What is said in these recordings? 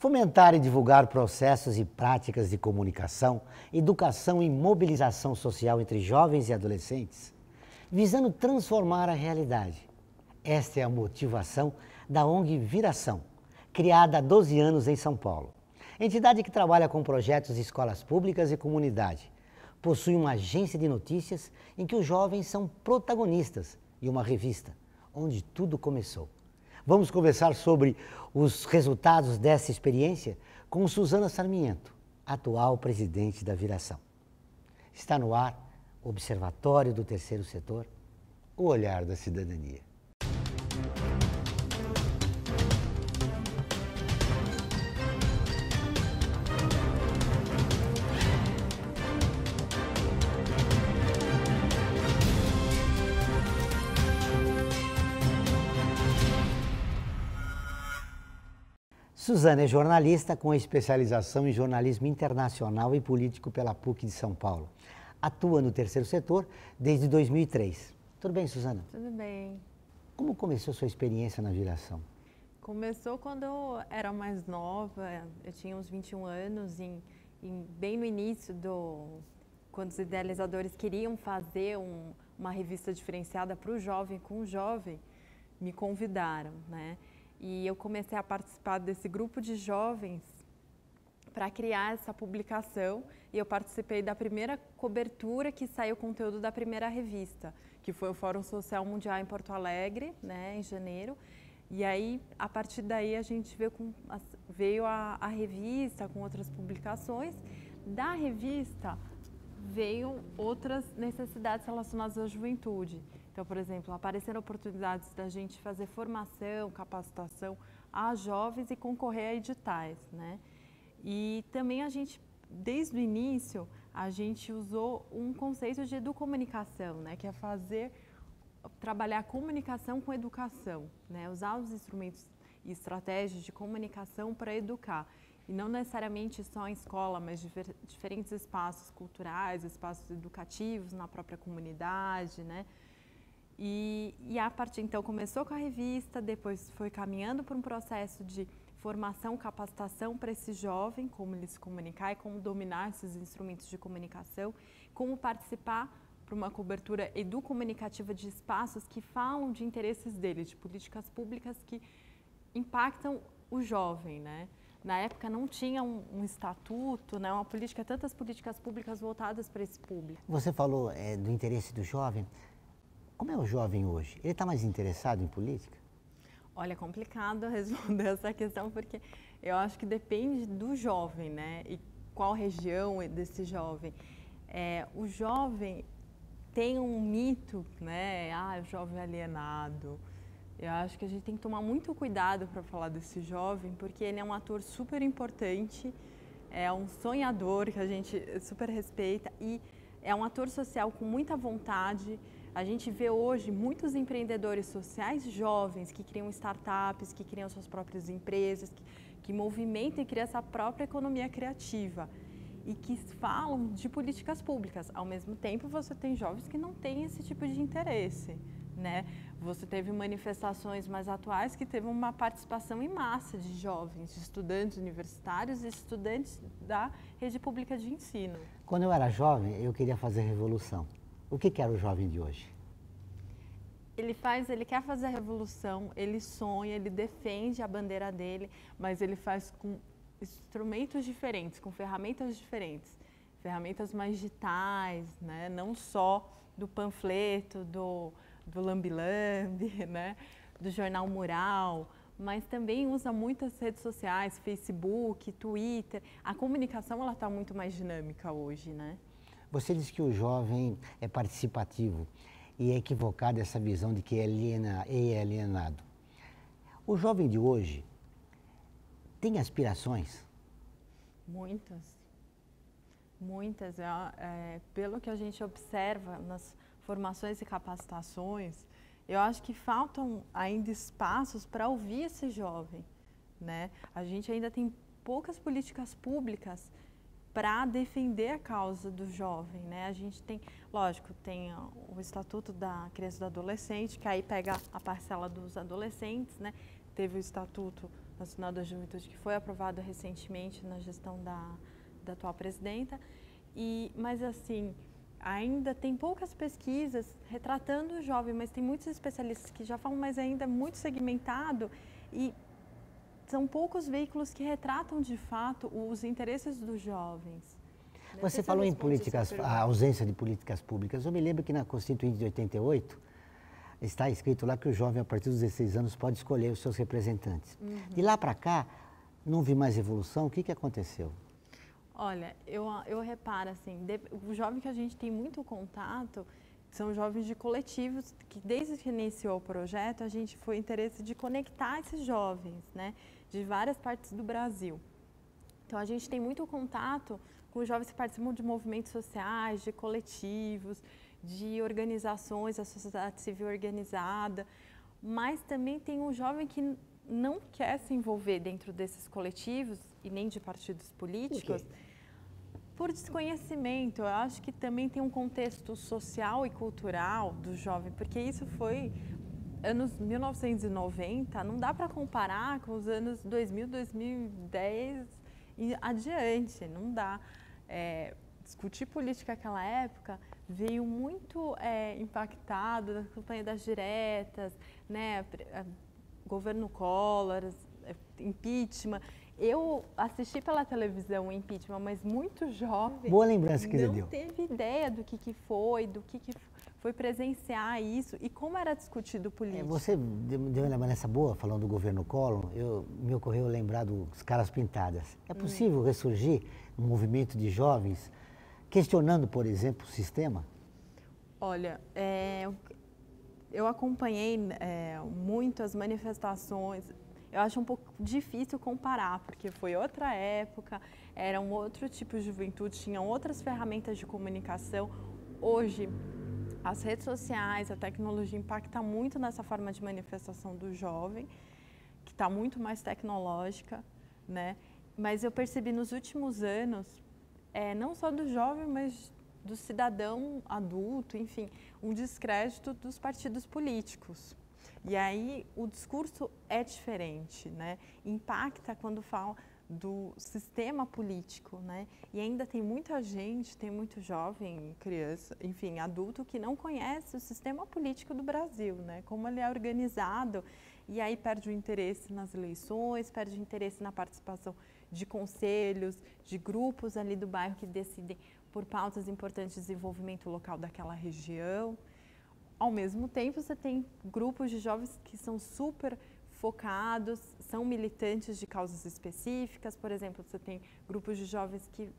Fomentar e divulgar processos e práticas de comunicação, educação e mobilização social entre jovens e adolescentes, visando transformar a realidade. Esta é a motivação da ONG Viração, criada há 12 anos em São Paulo. Entidade que trabalha com projetos de escolas públicas e comunidade. Possui uma agência de notícias em que os jovens são protagonistas e uma revista, onde tudo começou. Vamos conversar sobre os resultados dessa experiência com Suzana Sarmiento, atual presidente da Viração. Está no ar o Observatório do Terceiro Setor, o olhar da cidadania. Suzana é jornalista com especialização em jornalismo internacional e político pela PUC de São Paulo. Atua no Terceiro Setor desde 2003. Tudo bem, Suzana? Tudo bem. Como começou sua experiência na Viração? Começou quando eu era mais nova, eu tinha uns 21 anos, bem no início quando os idealizadores queriam fazer uma revista diferenciada para o jovem, com o jovem, me convidaram, né? E eu comecei a participar desse grupo de jovens para criar essa publicação e eu participei da primeira cobertura que saiu o conteúdo da primeira revista, que foi o Fórum Social Mundial em Porto Alegre, né, em janeiro. E aí, a partir daí, a gente veio a revista com outras publicações. Da revista, veio outras necessidades relacionadas à juventude. Então, por exemplo, apareceram oportunidades da gente fazer formação, capacitação a jovens e concorrer a editais, né? E também a gente, desde o início, a gente usou um conceito de educomunicação, né? Que é trabalhar comunicação com educação, né? Usar os instrumentos e estratégias de comunicação para educar. E não necessariamente só em escola, mas diferentes espaços culturais, espaços educativos na própria comunidade, né? E a partir, então, começou com a revista, depois foi caminhando por um processo de formação, capacitação para esse jovem, como ele se comunicar e como dominar esses instrumentos de comunicação, como participar para uma cobertura educomunicativa de espaços que falam de interesses dele, de políticas públicas que impactam o jovem, né? Na época não tinha um estatuto, né, tantas políticas públicas voltadas para esse público. Você falou do interesse do jovem. Como é o jovem hoje? Ele está mais interessado em política? Olha, é complicado responder essa questão porque eu acho que depende do jovem, né? E qual região desse jovem. O jovem tem um mito, né? O jovem alienado. Eu acho que a gente tem que tomar muito cuidado para falar desse jovem, porque ele é um ator super importante, é um sonhador que a gente super respeita e é um ator social com muita vontade. A gente vê hoje muitos empreendedores sociais jovens que criam startups, que criam suas próprias empresas, que movimentam e criam essa própria economia criativa e que falam de políticas públicas. Ao mesmo tempo, você tem jovens que não têm esse tipo de interesse, né? Você teve manifestações mais atuais que teve uma participação em massa de jovens, de estudantes universitários e estudantes da rede pública de ensino. Quando eu era jovem, eu queria fazer revolução. O que era o jovem de hoje? Ele quer fazer a revolução, ele sonha, ele defende a bandeira dele, mas ele faz com instrumentos diferentes, com ferramentas diferentes. Ferramentas mais digitais, né? Não só do panfleto, do lambi-lambi, né? Do jornal mural, mas também usa muitas redes sociais, Facebook, Twitter. A comunicação está muito mais dinâmica hoje, né? Você diz que o jovem é participativo e é equivocada essa visão de que é alienado. O jovem de hoje tem aspirações? Muitas. Muitas. Pelo que a gente observa nas formações e capacitações, eu acho que faltam ainda espaços para ouvir esse jovem, né? A gente ainda tem poucas políticas públicas para defender a causa do jovem, né? A gente tem, lógico, tem o Estatuto da Criança e do Adolescente, que aí pega a parcela dos adolescentes, né? Teve o Estatuto Nacional da Juventude, que foi aprovado recentemente na gestão da atual presidenta. Mas assim, ainda tem poucas pesquisas retratando o jovem, mas tem muitos especialistas que já falam, mas ainda é muito segmentado e são poucos veículos que retratam de fato os interesses dos jovens. Você falou em políticas, a ausência de políticas públicas. Eu me lembro que na Constituinte de 88 está escrito lá que o jovem, a partir dos 16 anos, pode escolher os seus representantes. De lá para cá, não vi mais evolução. O que aconteceu? Olha, eu reparo assim, o jovem que a gente tem muito contato são jovens de coletivos que desde que iniciou o projeto a gente foi interesse de conectar esses jovens, né, de várias partes do Brasil. Então a gente tem muito contato com os jovens que participam de movimentos sociais, de coletivos, de organizações, a sociedade civil organizada, mas também tem um jovem que não quer se envolver dentro desses coletivos e nem de partidos políticos. Por desconhecimento. Eu acho que também tem um contexto social e cultural do jovem, porque isso foi anos 1990, não dá para comparar com os anos 2000, 2010 e adiante, não dá. Discutir política naquela época veio muito impactado da campanha das diretas, né, governo Collor, impeachment. Eu assisti pela televisão o impeachment, mas muito jovem. Boa lembrança que você deu. Não teve ideia do que foi, do que foi presenciar isso e como era discutido política. Você deu uma lembrança boa, falando do governo Collor, me ocorreu lembrar dos Caras Pintadas. É possível ressurgir um movimento de jovens questionando, por exemplo, o sistema? Olha, eu acompanhei muito as manifestações. Eu acho um pouco difícil comparar, porque foi outra época, era um outro tipo de juventude, tinham outras ferramentas de comunicação. Hoje, as redes sociais, a tecnologia impacta muito nessa forma de manifestação do jovem, que está muito mais tecnológica, né? Mas eu percebi nos últimos anos, não só do jovem, mas do cidadão adulto, enfim, um descrédito dos partidos políticos. E aí o discurso é diferente, né? Impacta quando fala do sistema político, né? E ainda tem muita gente, tem muito jovem, criança, enfim, adulto que não conhece o sistema político do Brasil, né? Como ele é organizado e aí perde o interesse nas eleições, perde o interesse na participação de conselhos, de grupos ali do bairro que decidem por pautas importantes de desenvolvimento local daquela região. Ao mesmo tempo, você tem grupos de jovens que são super focados, são militantes de causas específicas. Por exemplo, você tem grupos de jovens que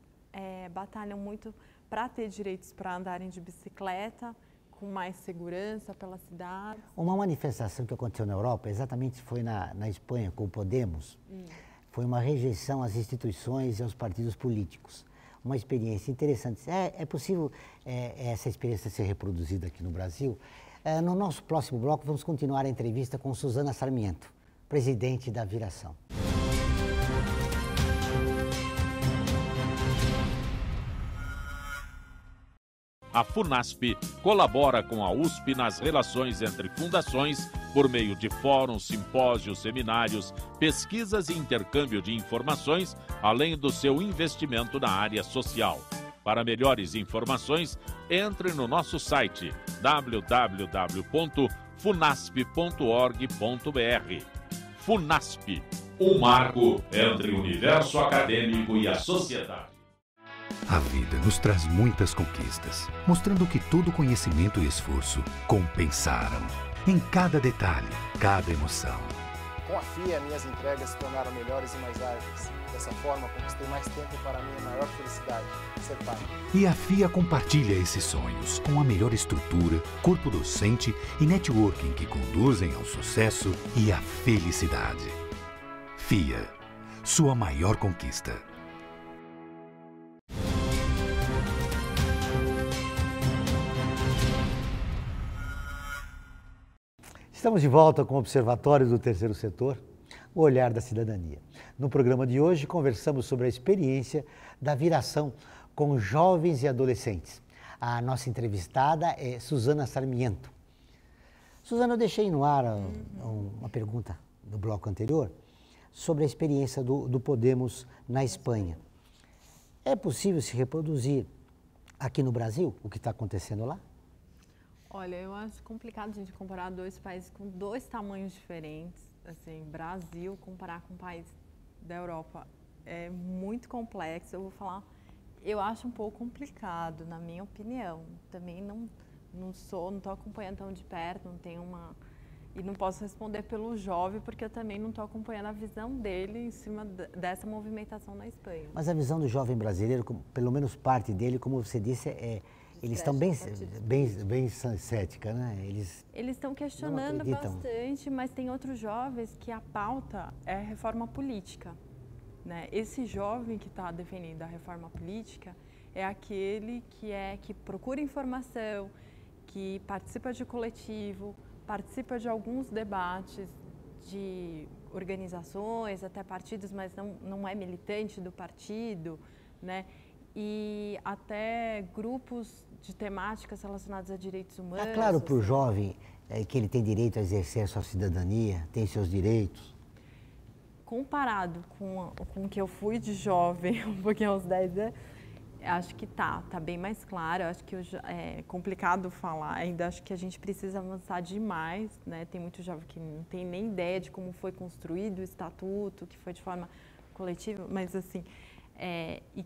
batalham muito para ter direitos para andarem de bicicleta, com mais segurança pela cidade. Uma manifestação que aconteceu na Europa, exatamente foi na Espanha, com o Podemos, foi uma rejeição às instituições e aos partidos políticos. Uma experiência interessante. É possível essa experiência ser reproduzida aqui no Brasil? No nosso próximo bloco, vamos continuar a entrevista com Suzana Sarmiento, presidente da Viração. A FUNASP colabora com a USP nas relações entre fundações por meio de fóruns, simpósios, seminários, pesquisas e intercâmbio de informações, além do seu investimento na área social. Para melhores informações, entre no nosso site www.funasp.org.br. FUNASP, um marco entre o universo acadêmico e a sociedade. A vida nos traz muitas conquistas, mostrando que todo conhecimento e esforço compensaram. Em cada detalhe, cada emoção. Com a FIA, minhas entregas se tornaram melhores e mais ágeis. Dessa forma, conquistei mais tempo para a minha maior felicidade, ser pai. E a FIA compartilha esses sonhos com a melhor estrutura, corpo docente e networking que conduzem ao sucesso e à felicidade. FIA, sua maior conquista. Estamos de volta com o Observatório do Terceiro Setor, o olhar da cidadania. No programa de hoje, conversamos sobre a experiência da Viração com jovens e adolescentes. A nossa entrevistada é Suzana Sarmiento. Suzana, eu deixei no ar uma pergunta do bloco anterior sobre a experiência do Podemos na Espanha. É possível se reproduzir aqui no Brasil o que está acontecendo lá? Olha, eu acho complicado a gente comparar dois países com dois tamanhos diferentes. Assim, Brasil comparar com um país da Europa é muito complexo. Eu vou falar, eu acho um pouco complicado, na minha opinião. Também não estou acompanhando tão de perto, não tenho uma... E não posso responder pelo jovem, porque eu também não estou acompanhando a visão dele em cima dessa movimentação na Espanha. Mas a visão do jovem brasileiro, pelo menos parte dele, como você disse, eles estão bem cética, né? Eles estão questionando bastante, mas tem outros jovens que a pauta é a reforma política, né? Esse jovem que está defendendo a reforma política é aquele que procura informação, que participa de coletivo, participa de alguns debates de organizações, até partidos, mas não é militante do partido, né? E até grupos de temáticas relacionadas a direitos humanos. É claro para o jovem que ele tem direito a exercer a sua cidadania, tem seus direitos. Comparado com o que eu fui de jovem, um pouquinho aos 10 anos, acho que tá bem mais claro. Acho que é complicado falar, ainda acho que a gente precisa avançar demais, né? Tem muito jovem que não tem nem ideia de como foi construído o estatuto, que foi de forma coletiva, mas assim, e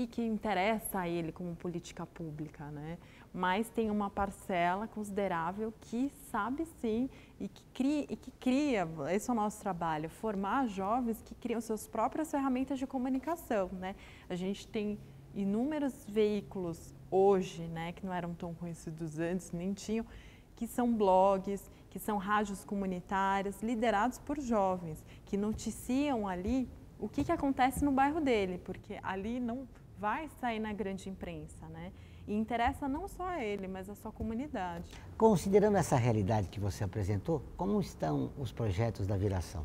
que interessa a ele como política pública, né? Mas tem uma parcela considerável que sabe sim e que cria, esse é o nosso trabalho, formar jovens que criam suas próprias ferramentas de comunicação, né? A gente tem inúmeros veículos hoje, né, que não eram tão conhecidos antes, nem tinham, que são blogs, que são rádios comunitárias, liderados por jovens, que noticiam ali o que acontece no bairro dele, porque ali não vai sair na grande imprensa, né? E interessa não só a ele, mas a sua comunidade. Considerando essa realidade que você apresentou, como estão os projetos da Viração?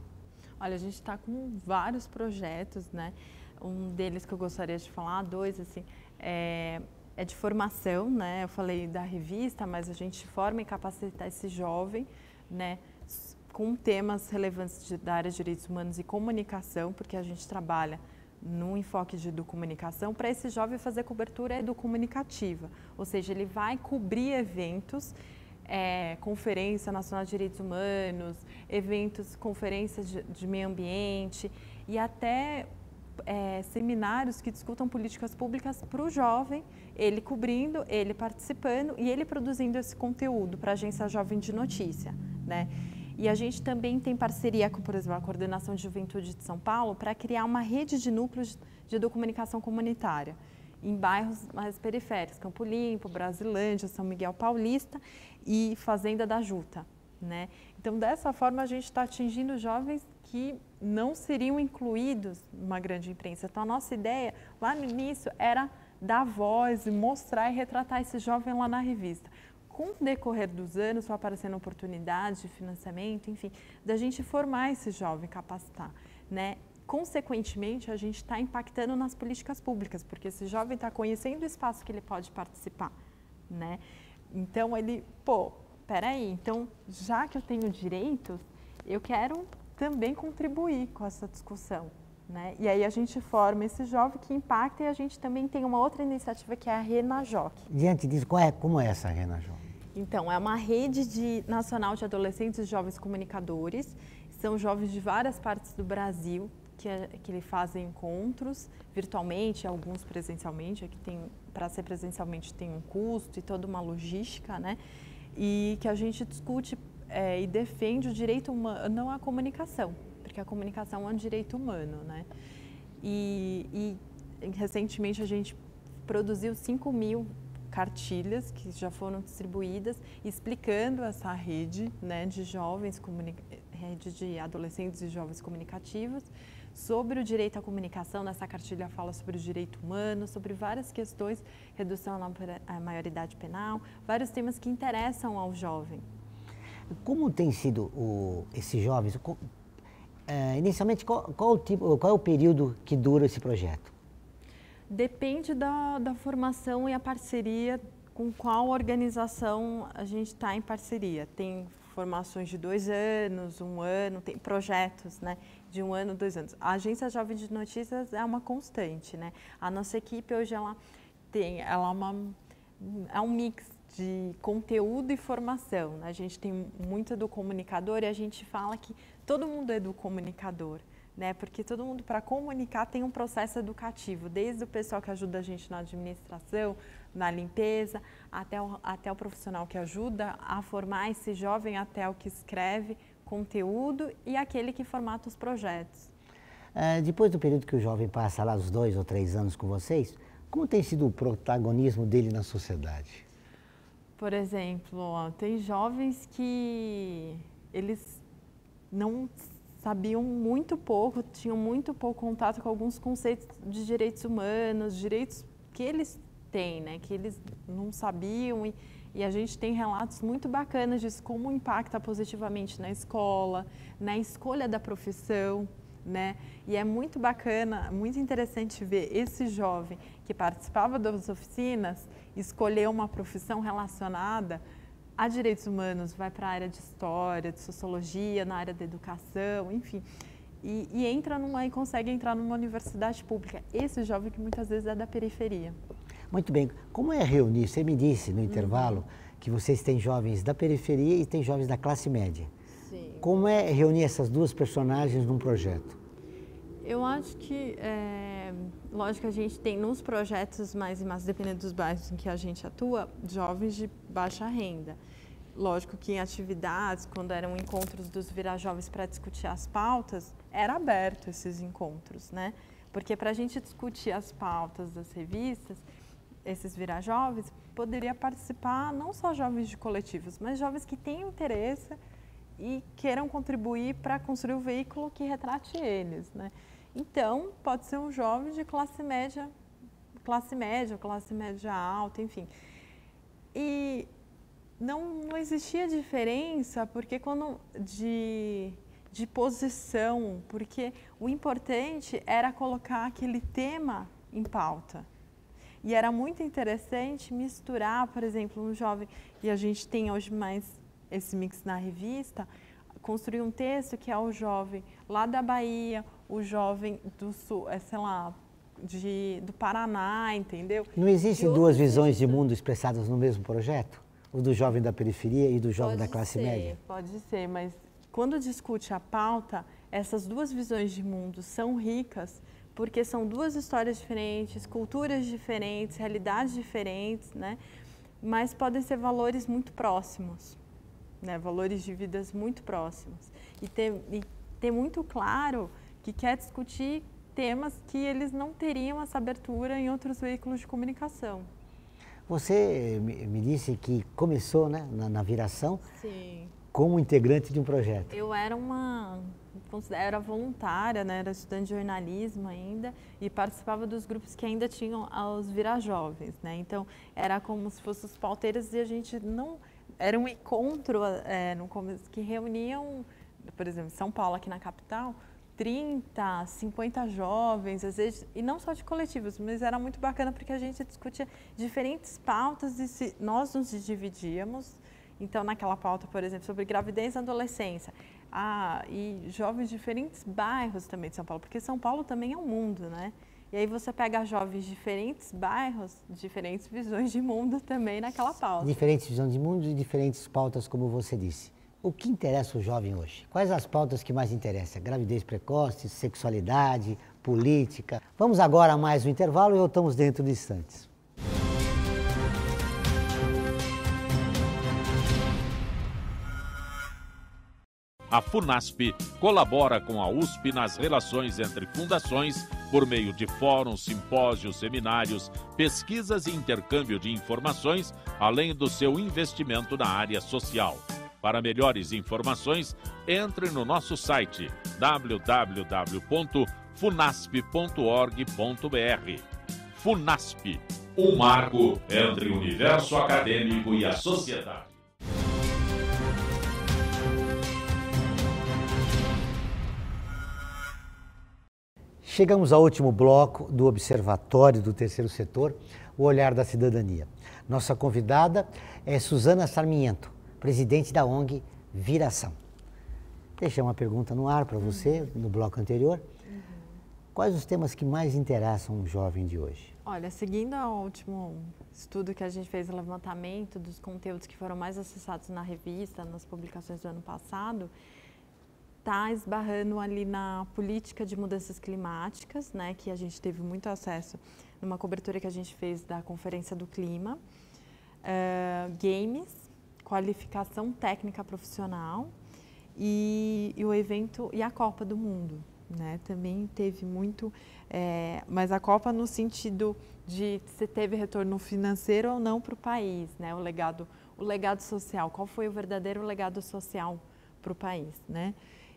Olha, a gente está com vários projetos, né? Um deles que eu gostaria de falar, dois, assim, é de formação, né? Eu falei da revista, mas a gente forma e capacita esse jovem, né? Com temas relevantes da área de direitos humanos e comunicação, porque a gente trabalha no enfoque de educomunicação, para esse jovem fazer cobertura educomunicativa, ou seja, ele vai cobrir eventos, Conferência Nacional de Direitos Humanos, eventos, conferências de meio ambiente e até seminários que discutam políticas públicas para o jovem, ele cobrindo, ele participando e ele produzindo esse conteúdo para a Agência Jovem de Notícia, né? E a gente também tem parceria com, por exemplo, a Coordenação de Juventude de São Paulo para criar uma rede de núcleos de educomunicação comunitária em bairros mais periféricos, Campo Limpo, Brasilândia, São Miguel Paulista e Fazenda da Juta, né? Então, dessa forma, a gente está atingindo jovens que não seriam incluídos numa grande imprensa. Então, a nossa ideia, lá no início, era dar voz e mostrar e retratar esse jovem lá na revista. Com o decorrer dos anos, foi aparecendo oportunidades de financiamento, enfim, da gente formar esse jovem, capacitar, né? Consequentemente, a gente está impactando nas políticas públicas, porque esse jovem está conhecendo o espaço que ele pode participar, né? Então, ele, peraí, então, já que eu tenho direitos, eu quero também contribuir com essa discussão, né? E aí a gente forma esse jovem que impacta e a gente também tem uma outra iniciativa que é a Renajoc. Diante disso, como é essa Renajoc? Então, é uma rede nacional de adolescentes e jovens comunicadores. São jovens de várias partes do Brasil que fazem encontros virtualmente, alguns presencialmente. Aqui para ser presencialmente tem um custo e toda uma logística, né? E que a gente discute e defende o direito humano à comunicação, porque a comunicação é um direito humano, né? E recentemente a gente produziu 5.000 cartilhas que já foram distribuídas, explicando essa rede, né, de jovens, rede de adolescentes e jovens comunicativos, sobre o direito à comunicação. Nessa cartilha fala sobre o direito humano, sobre várias questões, redução à maioridade penal, vários temas que interessam ao jovem. Como tem sido esses jovens? Inicialmente, qual é o período que dura esse projeto? Depende da formação e a parceria com qual organização a gente está em parceria. Tem formações de 2 anos, 1 ano, tem projetos, né, de 1 ano, 2 anos. A Agência Jovem de Notícias é uma constante, né? A nossa equipe hoje é um mix de conteúdo e formação, né? A gente tem muito do comunicador e a gente fala que todo mundo é do comunicador, né? Porque todo mundo, para comunicar, tem um processo educativo, desde o pessoal que ajuda a gente na administração, na limpeza, até o profissional que ajuda a formar esse jovem, até o que escreve conteúdo e aquele que formata os projetos. Depois do período que o jovem passa lá, os 2 ou 3 anos com vocês, como tem sido o protagonismo dele na sociedade? Por exemplo, tem jovens que eles não sabiam muito pouco, tinham muito pouco contato com alguns conceitos de direitos humanos, direitos que eles têm, né, que eles não sabiam e a gente tem relatos muito bacanas disso, como impacta positivamente na escola, na escolha da profissão, né? E é muito bacana, muito interessante ver esse jovem que participava das oficinas escolher uma profissão relacionada a direitos humanos, vai para a área de história, de sociologia, na área da educação, enfim, e consegue entrar numa universidade pública. Esse jovem que muitas vezes é da periferia. Muito bem. Como é reunir? Você me disse no intervalo que vocês têm jovens da periferia e têm jovens da classe média. Sim. Como é reunir essas duas personagens num projeto? Eu acho que, lógico, a gente tem nos projetos mais dependendo dos bairros em que a gente atua, jovens de baixa renda. Lógico que em atividades, quando eram encontros dos Virajovens para discutir as pautas, era aberto esses encontros, né? Porque para a gente discutir as pautas das revistas, esses Virajovens, poderia participar não só jovens de coletivos, mas jovens que tenham interesse e queiram contribuir para construir o veículo que retrate eles, né? Então, pode ser um jovem de classe média ou classe média alta, enfim. E não existia diferença porque de posição, porque o importante era colocar aquele tema em pauta. E era muito interessante misturar, por exemplo, um jovem, e a gente tem hoje mais esse mix na revista, construir um texto que é o jovem lá da Bahia, o jovem do Sul, sei lá, do Paraná, entendeu? Não existem duas visões de mundo expressadas no mesmo projeto? O do jovem da periferia e do jovem da classe média? Pode ser, mas quando discute a pauta, essas duas visões de mundo são ricas, porque são duas histórias diferentes, culturas diferentes, realidades diferentes, né? Mas podem ser valores muito próximos, né? Valores de vidas muito próximos. E ter muito claro que quer discutir temas que eles não teriam essa abertura em outros veículos de comunicação. Você me disse que começou, né, na Viração. Sim. Como integrante de um projeto. Eu era voluntária, né? Era estudante de jornalismo ainda e participava dos grupos que ainda tinham os Virajovens, né? Então, era como se fossem os pauteiros e a gente não... Era um encontro no começo que reuniam, por exemplo, em São Paulo, aqui na capital, 30, 50 jovens, às vezes, e não só de coletivos, mas era muito bacana porque a gente discutia diferentes pautas e nós nos dividíamos. Então, naquela pauta, por exemplo, sobre gravidez e adolescência, e jovens de diferentes bairros também de São Paulo, porque São Paulo também é um mundo, né? E aí você pega jovens de diferentes bairros, diferentes visões de mundo também naquela pauta. Diferentes visões de mundo e diferentes pautas, como você disse. O que interessa o jovem hoje? Quais as pautas que mais interessam? Gravidez precoce, sexualidade, política? Vamos agora a mais um intervalo e voltamos dentro de instantes. A FUNASP colabora com a USP nas relações entre fundações por meio de fóruns, simpósios, seminários, pesquisas e intercâmbio de informações, além do seu investimento na área social. Para melhores informações, entre no nosso site www.funasp.org.br. FUNASP, um marco entre o universo acadêmico e a sociedade. Chegamos ao último bloco do Observatório do Terceiro Setor, o Olhar da Cidadania. Nossa convidada é Suzana Sarmiento, presidente da ONG Viração. Deixei uma pergunta no ar para você, no bloco anterior. Quais os temas que mais interessam o jovem de hoje? Olha, seguindo o último estudo que a gente fez, o levantamento dos conteúdos que foram mais acessados na revista, nas publicações do ano passado, está esbarrando ali na política de mudanças climáticas, né, que a gente teve muito acesso numa cobertura que a gente fez da Conferência do Clima, games, qualificação técnica profissional e o evento e a Copa do Mundo. Né, também teve muito, mas a Copa no sentido de se teve retorno financeiro ou não para o país, né, o legado social, qual foi o verdadeiro legado social para o país, né?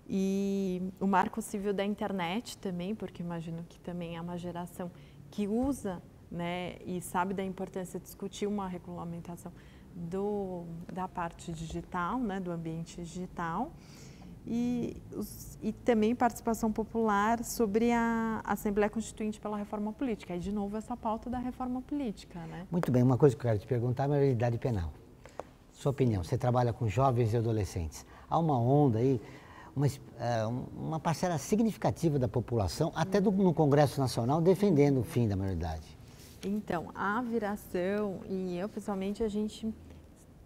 E o Marco Civil da Internet também, porque imagino que também é uma geração que usa, né, e sabe da importância de discutir uma regulamentação da parte digital, né, do ambiente digital. E também participação popular sobre a Assembleia Constituinte pela Reforma Política. Aí, de novo, essa pauta da reforma política, né? Muito bem, uma coisa que eu quero te perguntar é a maioridade penal. Sua opinião, você trabalha com jovens e adolescentes. Há uma onda aí, uma parcela significativa da população, até no Congresso Nacional, defendendo o fim da maioridade. Então, a viração, e eu, pessoalmente, a gente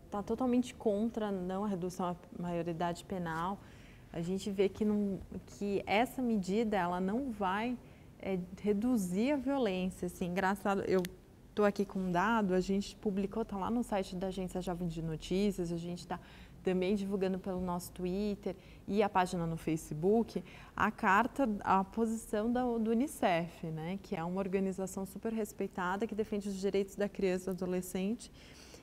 está totalmente contra não a redução à maioridade penal. A gente vê que essa medida ela não vai reduzir a violência. Assim, engraçado, eu estou aqui com um dado, a gente publicou, está lá no site da Agência Jovem de Notícias, a gente está também divulgando pelo nosso Twitter e a página no Facebook, a carta, a posição do Unicef, né, que é uma organização super respeitada que defende os direitos da criança e do adolescente,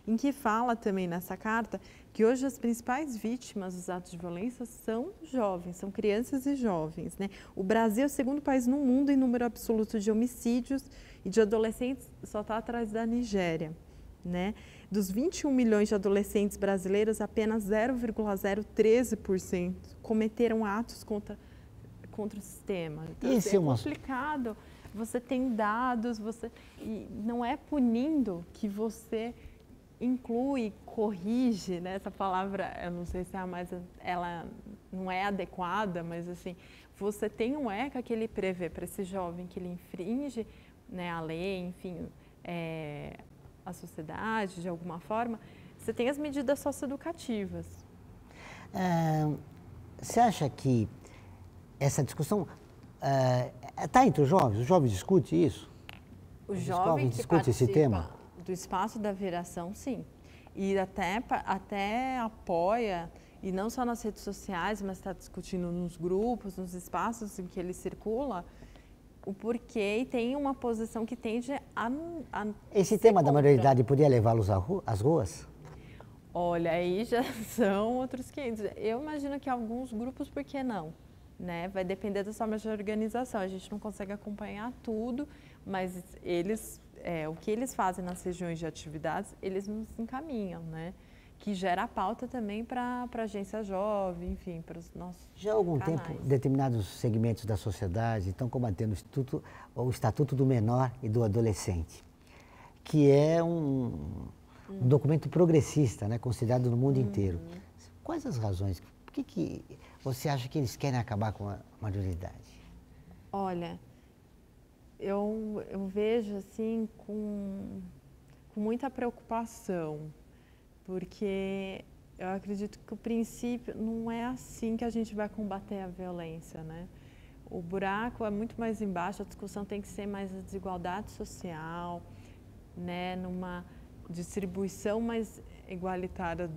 em que fala também nessa carta que hoje as principais vítimas dos atos de violência são jovens, são crianças e jovens, né? O Brasil é o segundo país no mundo em número absoluto de homicídios e de adolescentes, só está atrás da Nigéria, né? Dos 21 milhões de adolescentes brasileiros, apenas 0,013% cometeram atos contra o sistema. Então, é complicado, você tem dados, e não é punindo que você inclui, corrige, né? Essa palavra, eu não sei se ela não é adequada, mas assim, você tem um ECA que ele prevê para esse jovem que ele infringe, né, a lei, enfim, a sociedade de alguma forma, você tem as medidas socioeducativas. Você acha que essa discussão está entre os jovens? Os jovens discutem isso? Os jovens discutem esse tema? Do espaço da viração, sim. E até apoia, e não só nas redes sociais, mas está discutindo nos grupos, nos espaços em que ele circula, o porquê e tem uma posição que tende a Esse tema da maioridade poderia levá-los às ruas? Olha, aí já são outros 500. Eu imagino que alguns grupos, por que não? Né? Vai depender da forma de organização. A gente não consegue acompanhar tudo, mas o que eles fazem nas regiões de atividades, eles nos encaminham, né? Que gera a pauta também para a agência jovem, enfim, para os nossos Já há algum canais. tempo, determinados segmentos da sociedade estão combatendo o Estatuto do Menor e do Adolescente, que é um documento progressista, né, considerado no mundo inteiro. Quais as razões? Por que você acha que eles querem acabar com a maioridade? Olha, eu vejo assim com muita preocupação, porque eu acredito que o princípio não é assim que a gente vai combater a violência, né? O buraco é muito mais embaixo, a discussão tem que ser mais a desigualdade social, né? Numa distribuição mais igualitária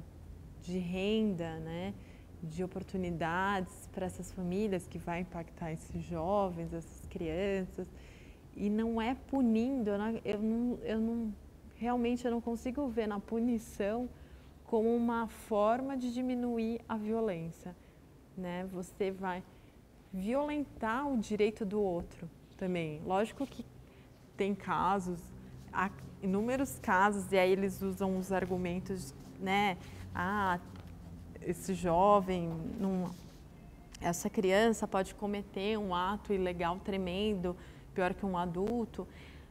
de renda, né? De oportunidades para essas famílias que vai impactar esses jovens, essas crianças. E não é punindo, realmente eu não consigo ver na punição como uma forma de diminuir a violência, né? Você vai violentar o direito do outro também. Lógico que tem casos, há inúmeros casos, e aí eles usam os argumentos, né? Esse jovem, essa criança pode cometer um ato ilegal tremendo, pior que um adulto,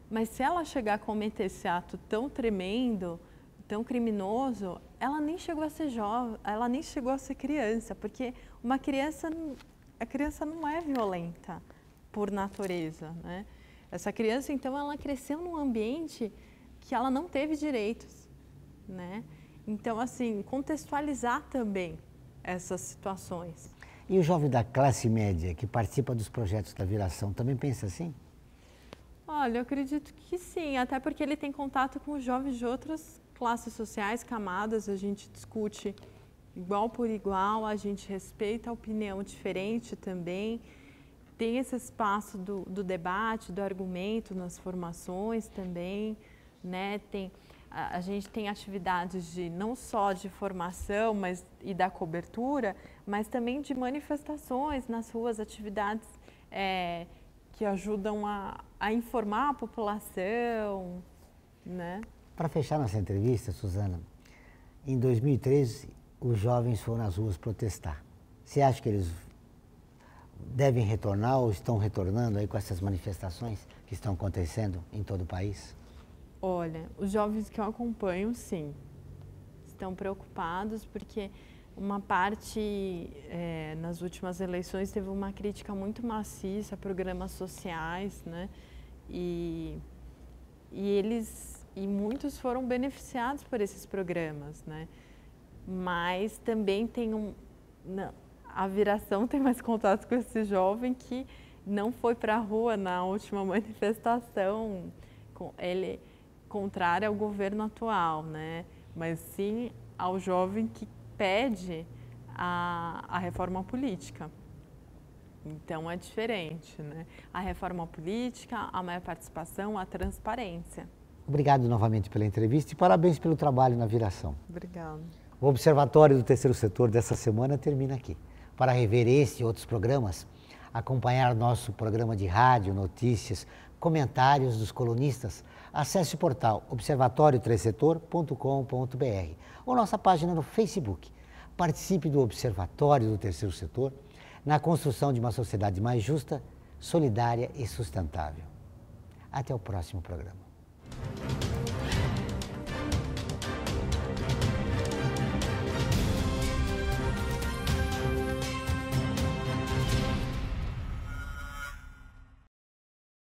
mas se ela chegar a cometer esse ato tão tremendo, tão criminoso, ela nem chegou a ser jovem, ela nem chegou a ser criança, porque a criança não é violenta por natureza, né? Essa criança, então, ela cresceu num ambiente que ela não teve direitos, né? Então, assim, contextualizar também essas situações. E o jovem da classe média que participa dos projetos da Viração também pensa assim? Olha, eu acredito que sim, até porque ele tem contato com os jovens de outras classes sociais, camadas, a gente discute igual por igual, a gente respeita a opinião diferente também, tem esse espaço do debate, do argumento nas formações também, né? A gente tem atividades não só de formação e da cobertura, mas também de manifestações nas ruas, atividades que ajudam a informar a população, né? Para fechar nossa entrevista, Suzana, em 2013 os jovens foram às ruas protestar. Você acha que eles devem retornar ou estão retornando aí com essas manifestações que estão acontecendo em todo o país? Olha, os jovens que eu acompanho, sim, estão preocupados porque uma parte, nas últimas eleições, teve uma crítica muito maciça a programas sociais, né? E muitos foram beneficiados por esses programas, né? Mas também a Viração tem mais contato com esse jovem que não foi para a rua na última manifestação, ele contrária ao governo atual, né? Mas sim ao jovem que pede a reforma política. Então é diferente, né? A reforma política, a maior participação, a transparência. Obrigado novamente pela entrevista e parabéns pelo trabalho na Viração. Obrigada. O Observatório do Terceiro Setor dessa semana termina aqui. Para rever esse e outros programas, acompanhar nosso programa de rádio, notícias, comentários dos colunistas, acesse o portal observatoriotercesetor.com.br ou nossa página no Facebook. Participe do Observatório do Terceiro Setor na construção de uma sociedade mais justa, solidária e sustentável. Até o próximo programa.